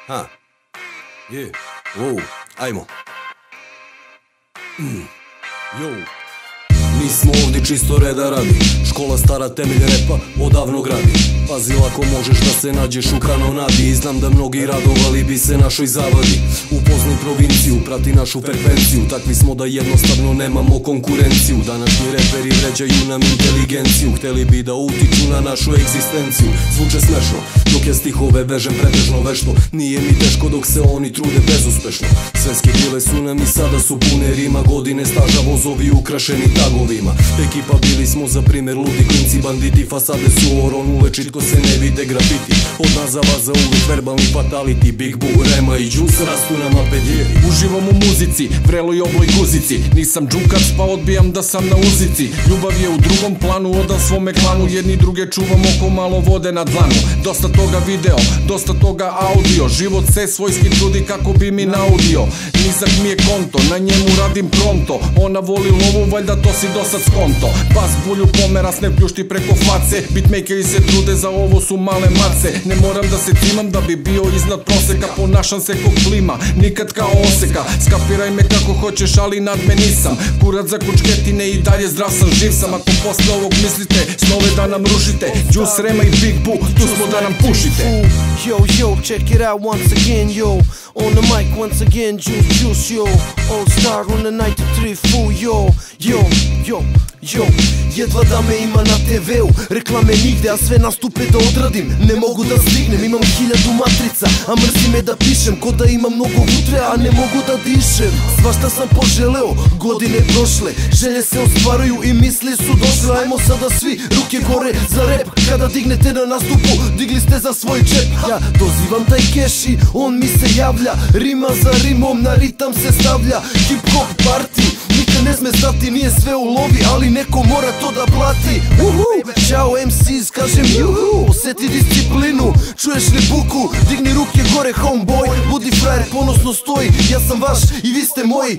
Ha. Je. Wow. Ajmo. Jo. Nismo ovdje čisto reda radi, škola stara temelj repa odavno gradi. Pazi, lako možeš da se nađeš u kanonadi i znam da mnogi radovali bi se našoj zavadi. Upoznaj provinciju, prati našu frekvenciju, takvi smo da jednostavno nemamo konkurenciju. Današnji reperi vređaju nam inteligenciju, hteli bi da utiču na našu egzistenciju. Zvuče smešno, dok ja stihove vežem pretežno vešto, nije mi teško dok se oni trude bezuspešno. Svetske bile su nam i sada su pune rima, godine staža, vozovi ukrašeni tagovima. Ekipa bili smo za primjer ludi klinci, banditi, fasade su oron, ulečit ko se ne vide grafiti. Od nas za vas za uvijek verbalni fatality, Big Boo, Rema i Juice rastu nam apedjeri. Uživam u muzici, vreloj obloj guzici, nisam džukac pa odbijam da sam na uzici. Ljubav je u drugom planu, odam svome klanu, jedni druge čuvamo ko malo vode na dlanu. Dosta toga video, dosta toga audio, život se svojski trudi kako bi mi naudio. Nizak mi je konto, na njemu radim pronto, ona voli lovu, valjda to si dosad skonto. Bas bulju pomera, snep pljušti preko face, beatmakeri se trude, za ovo su male mace. Ne moram da se cimam da bi bio iznad proseka, ponašam se ko klima, nikad kao oseka. Skapiraj me kako hoćeš, ali nad me nisam, kurac za kučketine i dalje zdrav sam, živ sam. Ako posle ovog mislite, snove da nam rušite, Juice, Rema i Big Boo, tu smo da nam pušite. Yo, yo, check it out once again, yo. On the mic once again, Juice, yo. All star on the 93 fool, yo. Yo, yo, yo. Jedva da me ima na TV-u, reklame nigde, a sve nastupe da odradim. Ne mogu da stignem, imam 1000 matrica, a mrzi me da pišem, ko da imam mnogo vutre, a ne mogu da dišem. Svašta sam poželeo, godine prošle, želje se ostvaruju i misli su došle. Ajmo sada svi, ruke gore za rap, kada dignete na nastupu, digli ste za svoj džep. Ja dozivam taj keši, on mi se javlja, rima za rimom, na ritam se stavlja. Hip hop party, nikad ne sme stati, nije sve u lovi, ali neko mora to da plati. Ćao MCs, kažem juhu, osjeti disciplinu, čuješ li buku, digni ruke gore homeboy, budi frajer, ponosno stoji, ja sam vaš i vi ste moji.